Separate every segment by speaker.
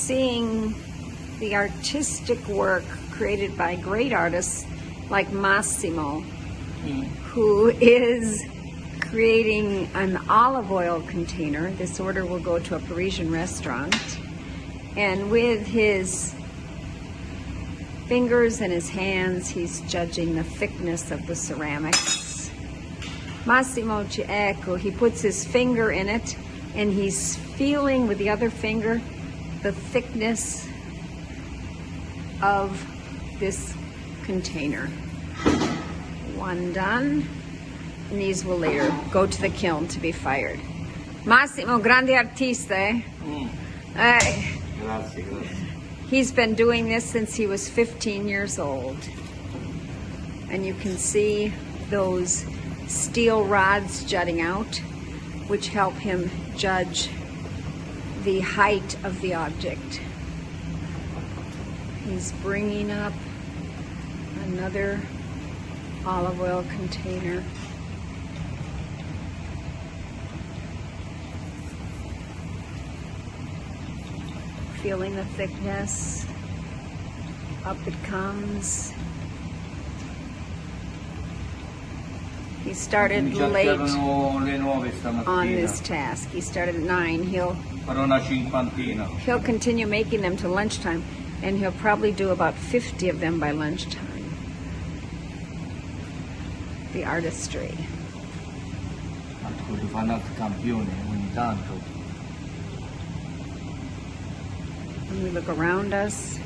Speaker 1: seeing the artistic work created by great artists like Massimo, who is creating an olive oil container. This order will go to a Parisian restaurant. And with his fingers and his hands, he's judging the thickness of the ceramics. Massimo, ecco, he puts his finger in it and he's feeling with the other finger the thickness of this container. One done, and these will later go to the kiln to be fired. Massimo, grande artista, eh?
Speaker 2: Grazie, grazie.
Speaker 1: He's been doing this since he was 15 years old. And you can see those steel rods jutting out, which help him judge the height of the object. He's bringing up another olive oil container. Feeling the thickness. Up it comes. He started late on this task. He started at 9. He'll continue making them to lunchtime, and he'll probably do about 50 of them by lunchtime. The artistry. When we look around us,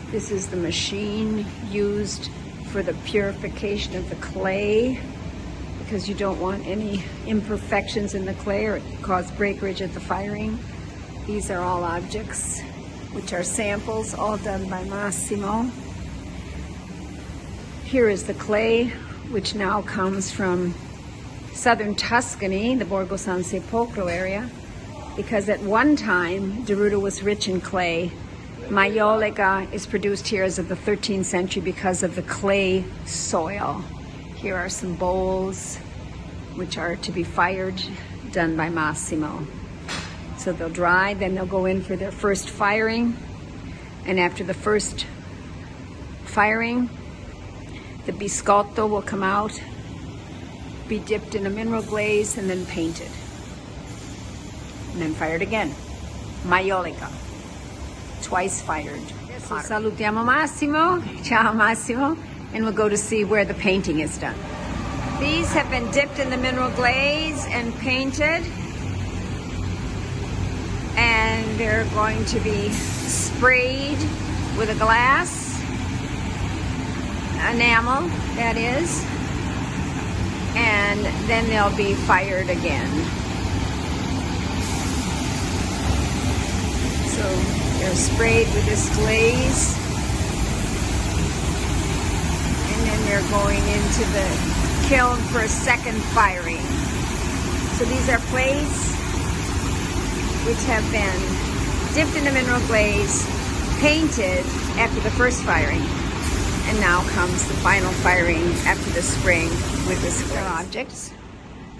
Speaker 1: this is the machine used for the purification of the clay, because you don't want any imperfections in the clay or it cause breakage at the firing. These are all objects which are samples, all done by Massimo. Here is the clay, which now comes from southern Tuscany, the Borgo San Sepolcro area, because at one time Deruta was rich in clay. Maiolica is produced here as of the 13th century because of the clay soil. Here are some bowls which are to be fired, done by Massimo. So they'll dry, then they'll go in for their first firing. And after the first firing, the biscotto will come out, be dipped in a mineral glaze, and then painted. And then fired again. Maiolica. Twice fired. So salutiamo Massimo. Ciao Massimo. And we'll go to see where the painting is done. These have been dipped in the mineral glaze and painted. And they're going to be sprayed with a glass enamel, that is. And then they'll be fired again. So they're sprayed with this glaze, and then they're going into the kiln for a second firing. So these are plates which have been dipped in the mineral glaze, painted after the first firing, and now comes the final firing after the spraying with this glaze. There are objects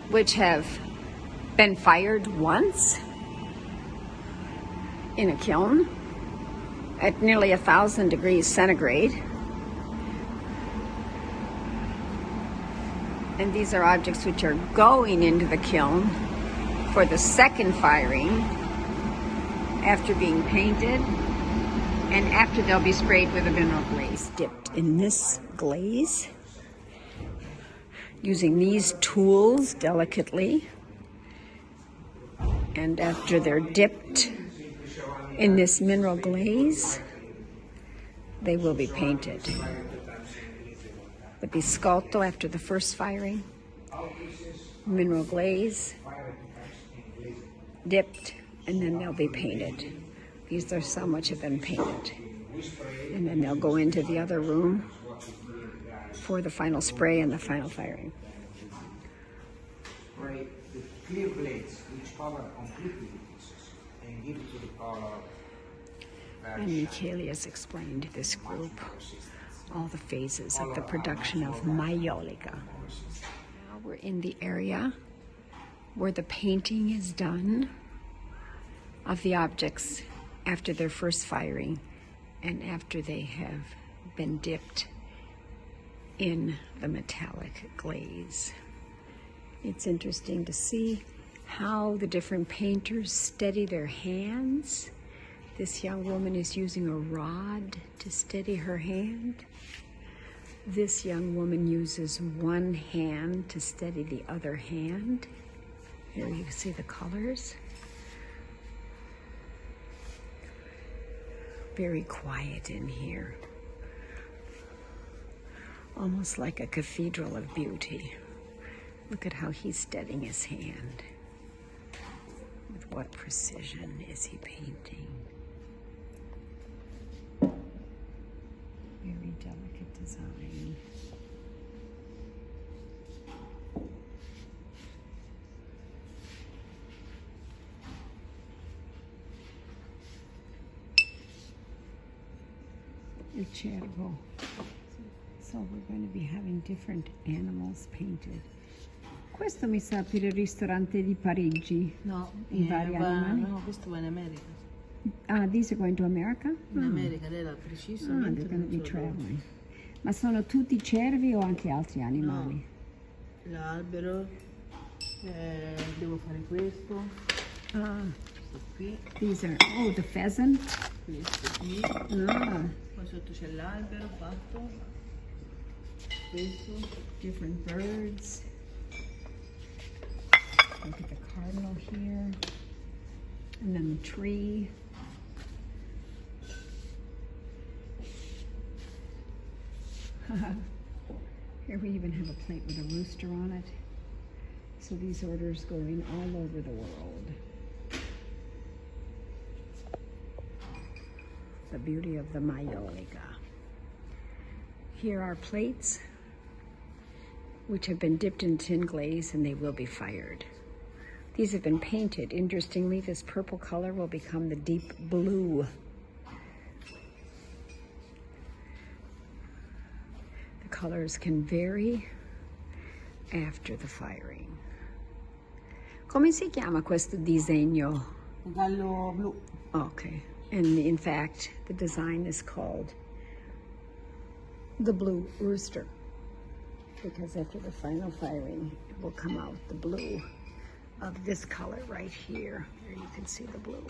Speaker 1: which have been fired once in a kiln at nearly 1,000 degrees centigrade. And these are objects which are going into the kiln for the second firing after being painted and after they'll be sprayed with a mineral glaze. Dipped in this glaze using these tools delicately, and after they're dipped in this mineral glaze, they will be painted. The biscotto after the first firing, mineral glaze, dipped, and then they'll be painted. These are some which have been painted. And then they'll go into the other room for the final spray and the final firing.
Speaker 3: The clear plates which cover completely the pieces and give it to the color.
Speaker 1: And Michele has explained to this group all the phases of the production of Maiolica. Now we're in the area where the painting is done of the objects after their first firing and after they have been dipped in the metallic glaze. It's interesting to see how the different painters steady their hands. This young woman is using a rod to steady her hand. This young woman uses one hand to steady the other hand. Here you can see the colors. Very quiet in here. Almost like a cathedral of beauty. Look at how he's steadying his hand. With what precision is he painting? Very delicate design. Il cervo. So we're going to be having different animals painted. Questo mi sa per il ristorante di Parigi.
Speaker 2: No,
Speaker 1: I vari animali.
Speaker 2: no, questo va in America.
Speaker 1: Ah, these are going to America?
Speaker 2: In America, lei l'ha preciso.
Speaker 1: Ah, they're going to be traveling. Ma sono tutti cervi o anche altri animali?
Speaker 2: L'albero, devo fare questo,
Speaker 1: Ah,
Speaker 2: questo qui,
Speaker 1: these are, oh, the pheasant.
Speaker 2: questo qui,
Speaker 1: Ah,
Speaker 2: poi sotto c'è l'albero fatto, questo,
Speaker 1: different birds. Look at the cardinal here. And then the tree. Here we even have a plate with a rooster on it. So these orders go in all over the world. The beauty of the Maiolica. Here are plates which have been dipped in tin glaze and they will be fired. These have been painted. Interestingly, this purple color will become the deep blue. The colors can vary after the firing. Come si chiama questo disegno?
Speaker 2: gallo blu.
Speaker 1: Okay, and in fact, the design is called the Blue Rooster, because after the final firing, it will come out the blue of this color right here. Here you can see the blue.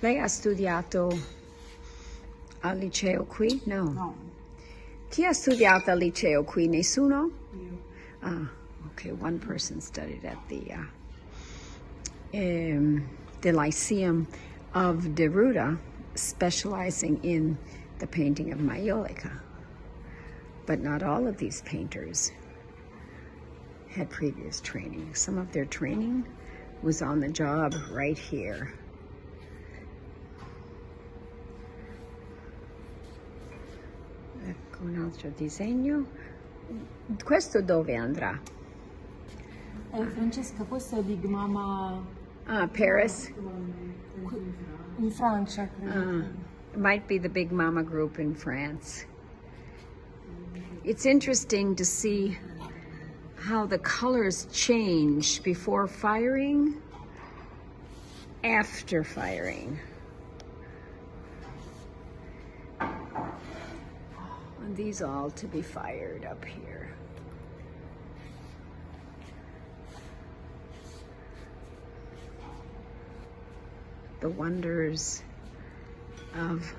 Speaker 1: Lei ha studiato al liceo qui? No.
Speaker 2: No,
Speaker 1: Chi ha studiato al liceo qui? Nessuno?
Speaker 2: io.
Speaker 1: Ah, okay, one person studied at the Lyceum of Deruta, specializing in the painting of Maiolica. But not all of these painters had previous training. Some of their training was on the job right here. Ecco un altro disegno. Questo dove andrà?
Speaker 2: Francesca, questo è Big Mama
Speaker 1: Ah, Paris.
Speaker 2: in Francia, credo.
Speaker 1: It might be the Big Mama group in France. It's interesting to see how the colors change before firing, after firing. And these all to be fired up here. The wonders of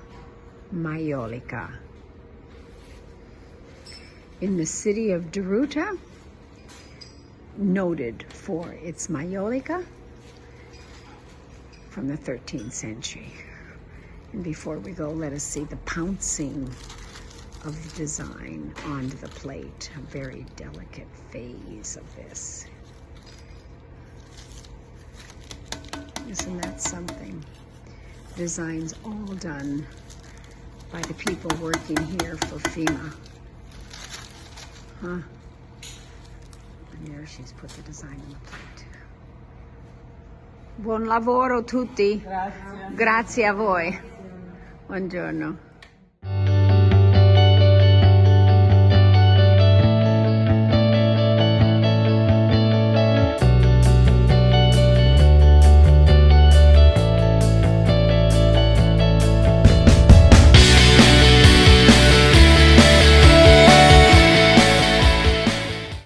Speaker 1: Maiolica. In the city of Deruta, noted for its Maiolica from the 13th century. And before we go, let us see the pouncing of the design onto the plate, a very delicate phase of this. Isn't that something? Designs all done by the people working here for FEMA. Huh? And there she's put the design on the plate. Buon lavoro tutti.
Speaker 2: Grazie.
Speaker 1: Grazie a voi. Buongiorno.